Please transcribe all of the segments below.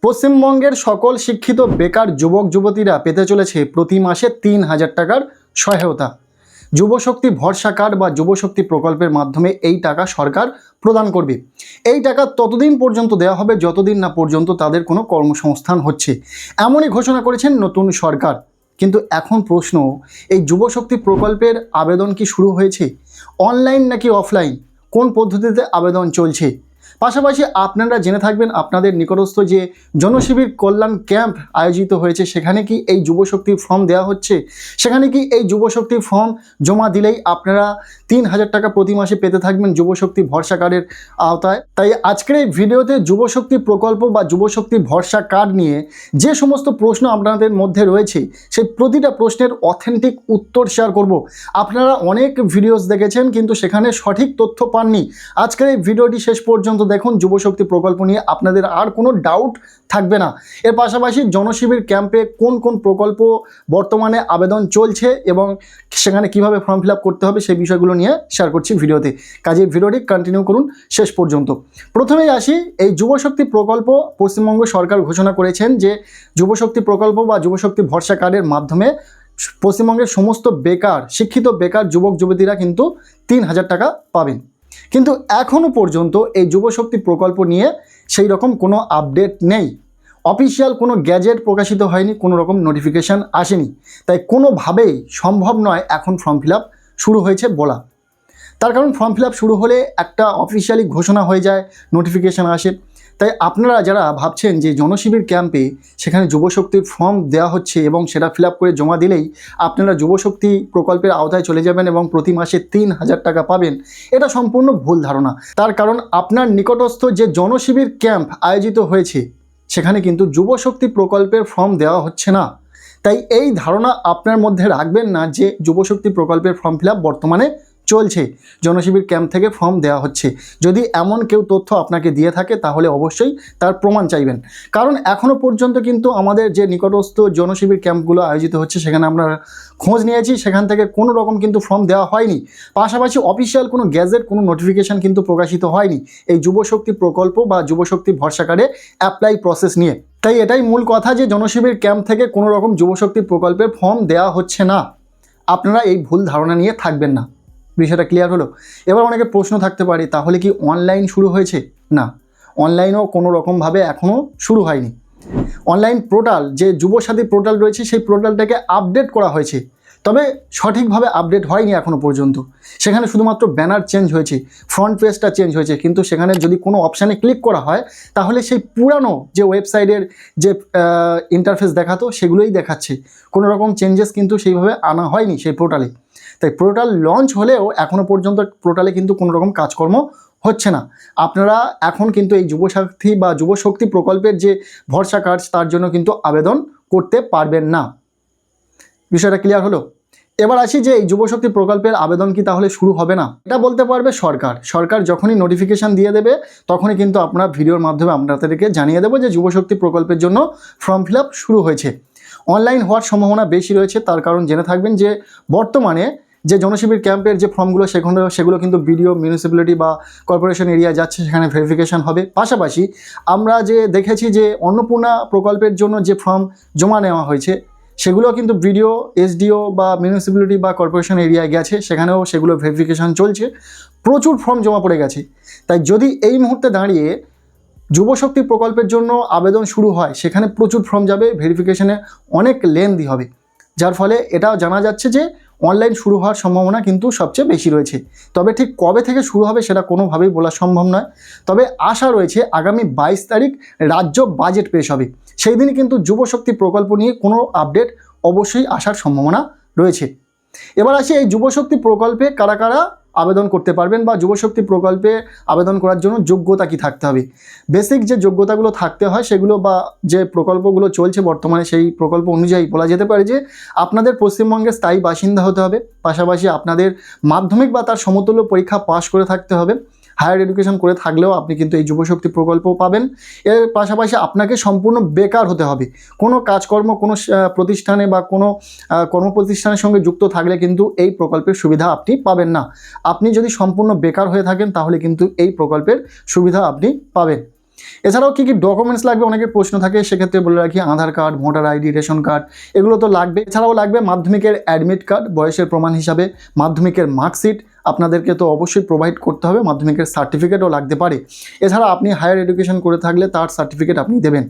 পশ্চিমবঙ্গের সকল শিক্ষিত বেকার যুবক যুবতীরা পেতে চলেছে প্রতি মাসে ৩,০০০ টাকার সহায়তা। যুবশক্তি ভরসা কার্ড বা যুবশক্তি প্রকল্পের মাধ্যমে এই টাকা সরকার প্রদান করবে। এই টাকা ততদিন পর্যন্ত দেওয়া হবে যতদিন না পর্যন্ত তাদের কোনো কর্মসংস্থান হচ্ছে, এমনই ঘোষণা করেছেন নতুন সরকার। কিন্তু এখন প্রশ্ন, এই যুবশক্তি প্রকল্পের আবেদন কি শুরু হয়েছে? অনলাইন নাকি অফলাইন? কোন পদ্ধতিতে আবেদন চলছে? পাশাপাশি আপনারা জেনে থাকবেন আপনাদের নিকটস্থ যে জনশিবির কল্যাণ ক্যাম্প আয়োজিত হয়েছে সেখানে কি এই যুবশক্তির ফর্ম দেওয়া হচ্ছে? সেখানে কি এই যুবশক্তির ফর্ম জমা দিলেই আপনারা ৩,০০০ টাকা প্রতি মাসে পেতে থাকবেন যুবশক্তি ভরসা কার্ডের আওতায়? তাই আজকের এই ভিডিওতে যুবশক্তি প্রকল্প বা যুবশক্তি ভরসা কার্ড নিয়ে যে সমস্ত প্রশ্ন আপনাদের মধ্যে রয়েছে সেই প্রতিটা প্রশ্নের অথেন্টিক উত্তর শেয়ার করব। আপনারা অনেক ভিডিওস দেখেছেন কিন্তু সেখানে সঠিক তথ্য পাননি। আজকের এই ভিডিওটি শেষ পর্যন্ত দেখুন, যুবশক্তি প্রকল্প নিয়ে আপনাদের আর কোনো ডাউট থাকবে না। এর পাশাপাশি জনশিবির ক্যাম্পে কোন কোন প্রকল্প বর্তমানে আবেদন চলছে এবং সেখানে কিভাবে ফর্ম ফিল আপ করতে হবে সেই বিষয়গুলো নিয়ে শেয়ার করছি ভিডিওতে। কাজে ভিডিওটি কন্টিনিউ করুন শেষ পর্যন্ত। প্রথমেই আসি, এই যুবশক্তি প্রকল্প পশ্চিমবঙ্গ সরকার ঘোষণা করেছেন যে যুবশক্তি প্রকল্প বা যুবশক্তি ভরসা কার্ডের মাধ্যমে পশ্চিমবঙ্গের সমস্ত বেকার শিক্ষিত বেকার যুবক যুবতীরা কিন্তু ৩,০০০ টাকা পাবেন। কিন্তু এখনও পর্যন্ত এই যুবশক্তি প্রকল্প নিয়ে সেই রকম কোনো আপডেট নেই। অফিসিয়াল কোনো গ্যাজেট প্রকাশিত হয়নি, কোনো রকম নোটিফিকেশান আসেনি। তাই কোনোভাবেই সম্ভব নয় এখন ফর্ম ফিল আপ শুরু হয়েছে বলা। তার কারণ ফর্ম ফিল আপ শুরু হলে একটা অফিসিয়ালি ঘোষণা হয়ে যায়, নোটিফিকেশান আসে। তাই আপনারা যারা ভাবছেন যে জনশিবির ক্যাম্পে সেখানে যুবশক্তির ফর্ম দেওয়া হচ্ছে এবং সেটা ফিল আপ করে জমা দিলেই আপনারা যুবশক্তি প্রকল্পের আওতায় চলে যাবেন এবং প্রতি মাসে ৩,০০০ টাকা পাবেন, এটা সম্পূর্ণ ভুল ধারণা। তার কারণ আপনার নিকটস্থ যে জনশিবির ক্যাম্প আয়োজিত হয়েছে সেখানে কিন্তু যুবশক্তি প্রকল্পের ফর্ম দেওয়া হচ্ছে না। তাই এই ধারণা আপনার মধ্যে রাখবেন না যে যুবশক্তি প্রকল্পের ফর্ম ফিল আপ বর্তমানে চলছে, জনশিবির ক্যাম্প থেকে ফর্ম দেওয়া হচ্ছে। যদি এমন কেউ তথ্য আপনাকে দিয়ে থাকে তাহলে অবশ্যই তার প্রমাণ চাইবেন। কারণ এখনও পর্যন্ত কিন্তু আমাদের যে নিকটস্থ জনশিবির ক্যাম্পগুলো আয়োজিত হচ্ছে সেখানে আমরা খোঁজ নিয়েছি, সেখান থেকে কোনো রকম কিন্তু ফর্ম দেওয়া হয়নি। পাশাপাশি অফিসিয়াল কোনো গ্যাজেট কোনো নোটিফিকেশান কিন্তু প্রকাশিত হয়নি এই যুবশক্তি প্রকল্প বা যুবশক্তি ভরসা কার্ডে অ্যাপ্লাই প্রসেস নিয়ে। তাই এটাই মূল কথা যে জনশিবির ক্যাম্প থেকে কোনো রকম যুবশক্তি প্রকল্পের ফর্ম দেওয়া হচ্ছে না। আপনারা এই ভুল ধারণা নিয়ে থাকবেন না। বিষয়টা ক্লিয়ার হলো? এবার অনেকে প্রশ্ন থাকতে পারে, তাহলে কি অনলাইন শুরু হয়েছে? না, অনলাইনও কোনো রকমভাবে এখনও শুরু হয়নি। অনলাইন পোর্টাল যে যুবসাথী পোর্টাল রয়েছে সেই পোর্টালটাকে আপডেট করা হয়েছে, তবে সঠিকভাবে আপডেট হয়নি এখনও পর্যন্ত। সেখানে শুধুমাত্র ব্যানার চেঞ্জ হয়েছে, ফ্রন্ট পেজটা চেঞ্জ হয়েছে, কিন্তু সেখানে যদি কোনো অপশানে ক্লিক করা হয় তাহলে সেই পুরানো যে ওয়েবসাইটের যে ইন্টারফেস দেখাতো সেগুলোই দেখাচ্ছে। কোনো রকম চেঞ্জেস কিন্তু সেইভাবে আনা হয়নি সেই পোর্টালে। তাই পোর্টাল লঞ্চ হলেও এখনও পর্যন্ত পোর্টালে কিন্তু কোনো রকম কাজকর্ম হচ্ছে না। আপনারা এখন কিন্তু এই যুবসাথী বা যুবশক্তি প্রকল্পের যে ভরসা কার্ড তার জন্য কিন্তু আবেদন করতে পারবেন না। বিষয়টা ক্লিয়ার হলো? এবার আসি যে এই যুবশক্তি প্রকল্পের আবেদন কি তাহলে শুরু হবে না? এটা বলতে পারবে সরকার। সরকার যখনই নোটিফিকেশান দিয়ে দেবে তখনই কিন্তু আপনারা ভিডিওর মাধ্যমে আপনাদেরকে জানিয়ে দেবো যে যুবশক্তি প্রকল্পের জন্য ফর্ম ফিল আপ শুরু হয়েছে। অনলাইন হওয়ার সম্ভাবনা বেশি রয়েছে, তার কারণ জেনে থাকবেন যে বর্তমানে যে জনশিবির ক্যাম্পের যে ফর্মগুলো সেগুলো কিন্তু বিডিও মিউনিসিপ্যালিটি বা কর্পোরেশন এরিয়ায় যাচ্ছে, সেখানে ভেরিফিকেশান হবে। পাশাপাশি আমরা যে দেখেছি যে অন্নপূর্ণা প্রকল্পের জন্য যে ফর্ম জমা নেওয়া হয়েছে সেগুলো কিন্তু বিডিও, এসডিও বা মিউনিসিপ্যালিটি বা কর্পোরেশন এরিয়ায় গেছে, সেখানেও সেগুলো ভেরিফিকেশান চলছে। প্রচুর ফর্ম জমা পড়ে গেছে। তাই যদি এই মুহূর্তে দাঁড়িয়ে যুবশক্তি প্রকল্পের জন্য আবেদন শুরু হয় সেখানে প্রচুর ফর্ম যাবে, ভেরিফিকেশানে অনেক লেন্দি হবে, যার ফলে এটাও জানা যাচ্ছে যে অনলাইন শুরু হওয়ার সম্ভাবনা কিন্তু সবচেয়ে বেশি রয়েছে। তবে ঠিক কবে থেকে শুরু হবে সেটা কোনোভাবেই বলা সম্ভব নয়। তবে আশা রয়েছে আগামী 22 তারিখ রাজ্য বাজেট পেশ হবে, সেই দিনই কিন্তু যুবশক্তি প্রকল্প নিয়ে কোনো আপডেট অবশ্যই আসার সম্ভাবনা রয়েছে। এবার আসি এই যুবশক্তি প্রকল্পে কারা কারা আবেদন করতে পারবেন বা যুবশক্তি প্রকল্পে আবেদন করার জন্য যোগ্যতা কি থাকতে হবে। বেসিক যে যোগ্যতাগুলো থাকতে হয় সেগুলো বা যে প্রকল্পগুলো চলছে বর্তমানে সেই প্রকল্প অনুযায়ী বলা যেতে পারে যে আপনাদের পশ্চিমবঙ্গের স্থায়ী বাসিন্দা হতে হবে, পাশাপাশি আপনাদের মাধ্যমিক বা তার সমতুল্য পরীক্ষা পাশ করে থাকতে হবে, হায়ার এডুকেশন করে থাকলেও আপনি কিন্তু এই যুবশক্তি প্রকল্প পাবেন। এর পাশাপাশি আপনাকে সম্পূর্ণ বেকার হতে হবে। কোনো কাজকর্ম কোনো প্রতিষ্ঠানে বা কোনো কর্মপ্রতিষ্ঠানের সঙ্গে যুক্ত থাকলে কিন্তু এই প্রকল্পের সুবিধা আপনি পাবেন না। আপনি যদি সম্পূর্ণ বেকার হয়ে থাকেন তাহলে কিন্তু এই প্রকল্পের সুবিধা আপনি পাবেন। এছাড়াও কী কী ডকুমেন্টস লাগবে অনেকের প্রশ্ন থাকে, সেক্ষেত্রে বলে রাখি Aadhaar card, voter ID, ration card এগুলো তো লাগবে। এছাড়াও লাগবে মাধ্যমিকের অ্যাডমিট কার্ড, বয়সের প্রমাণ হিসাবে মাধ্যমিকের মার্কশিট আপনাদেরকে তো অবশ্যই প্রোভাইড করতে হবে, মাধ্যমিকের সার্টিফিকেটও লাগতে পারে। এছাড়া আপনি হায়ার এডুকেশন করে থাকলে তার সার্টিফিকেট আপনি দেবেন।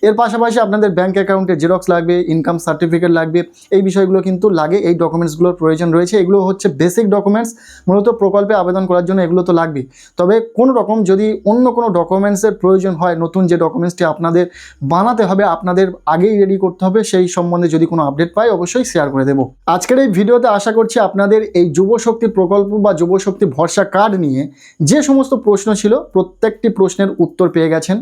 এর পাশাপাশি আপনাদের ব্যাঙ্ক অ্যাকাউন্টের জেরক্স লাগবে, ইনকাম সার্টিফিকেট লাগবে, এই বিষয়গুলো কিন্তু লাগে। এই ডকুমেন্টসগুলোর প্রয়োজন রয়েছে। এগুলো হচ্ছে বেসিক ডকুমেন্টস, মূলত প্রকল্পে আবেদন করার জন্য এগুলো তো লাগবে। তবে কোনো রকম যদি অন্য কোনো ডকুমেন্টসের প্রয়োজন হয়, নতুন যে ডকুমেন্টসটি আপনাদের বানাতে হবে, আপনাদের আগেই রেডি করতে হবে, সেই সম্বন্ধে যদি কোনো আপডেট পাই অবশ্যই শেয়ার করে দেবো। আজকের এই ভিডিওতে আশা করছি আপনাদের এই যুবশক্তি প্রকল্প বা যুবশক্তি ভরসা কার্ড নিয়ে যে সমস্ত প্রশ্ন ছিল প্রত্যেকটি প্রশ্নের উত্তর পেয়ে গেছেন।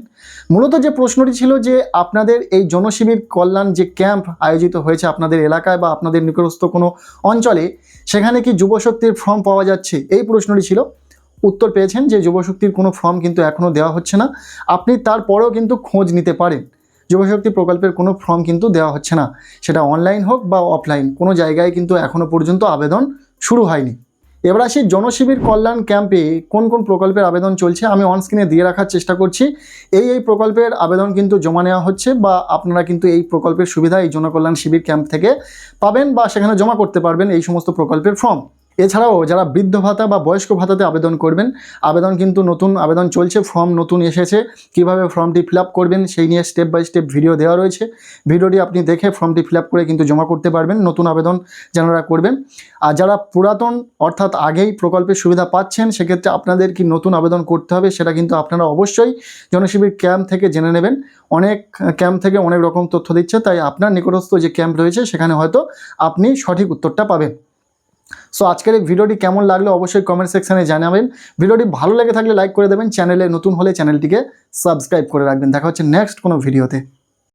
মূলত যে প্রশ্নটি ছিল যে আপনাদের এই জনশিবির কল্যাণ যে ক্যাম্প আয়োজিত হয়েছে আপনাদের এলাকায় বা আপনাদের নিকটস্থ কোনো অঞ্চলে, সেখানে কি যুবশক্তির ফর্ম পাওয়া যাচ্ছে, এই প্রশ্নটি ছিল। উত্তর পেয়েছেন যে যুবশক্তির কোনো ফর্ম কিন্তু এখনও দেওয়া হচ্ছে না। আপনি তারপরেও কিন্তু খোঁজ নিতে পারেন। যুবশক্তি প্রকল্পের কোনো ফর্ম কিন্তু দেওয়া হচ্ছে না, সেটা অনলাইন হোক বা অফলাইন, কোনো জায়গায় কিন্তু এখনও পর্যন্ত আবেদন শুরু হয়নি। এবার আসি জনশিবির কল্যাণ ক্যাম্পে কোন কোন প্রকল্পের আবেদন চলছে, আমি অনস্ক্রিনে দিয়ে রাখার চেষ্টা করছি। এই প্রকল্পের আবেদন কিন্তু জমা নেওয়া হচ্ছে, বা আপনারা কিন্তু এই প্রকল্পের সুবিধা এই জনকল্যাণ শিবির ক্যাম্প থেকে পাবেন, বা সেখানে জমা করতে পারবেন এই সমস্ত প্রকল্পের ফর্ম। এছাড়াও যারা বৃদ্ধ ভাতা বা বয়স্ক ভাতাতে আবেদন করবেন, আবেদন কিন্তু নতুন আবেদন চলছে, ফর্ম নতুন এসেছে। কিভাবে ফর্মটি ফিল আপ করবেন সেই নিয়ে স্টেপ বাই স্টেপ ভিডিও দেওয়া রয়েছে। ভিডিওটি আপনি দেখে ফর্মটি ফিল আপ করে কিন্তু জমা করতে পারবেন, নতুন আবেদন যারা করবেন। আর যারা পুরাতন অর্থাৎ আগেই প্রকল্পের সুবিধা পাচ্ছেন, সেক্ষেত্রে আপনাদের কি নতুন আবেদন করতে হবে সেটা কিন্তু আপনারা অবশ্যই জনশিবির ক্যাম্প থেকে জেনে নেবেন। অনেক ক্যাম্প থেকে অনেক রকম তথ্য দিচ্ছে, তাই আপনার নিকটস্থ যে ক্যাম্প রয়েছে সেখানে হয়তো আপনি সঠিক উত্তরটা পাবেন। সো আজকের এই ভিডিওটি কেমন লাগলো অবশ্যই কমেন্ট সেকশনে জানাবেন। ভিডিওটি ভালো লেগে থাকলে লাইক করে দেবেন, চ্যানেলে নতুন হলে চ্যানেলটিকে সাবস্ক্রাইব করে রাখবেন। দেখা হচ্ছে নেক্সট কোনো ভিডিওতে।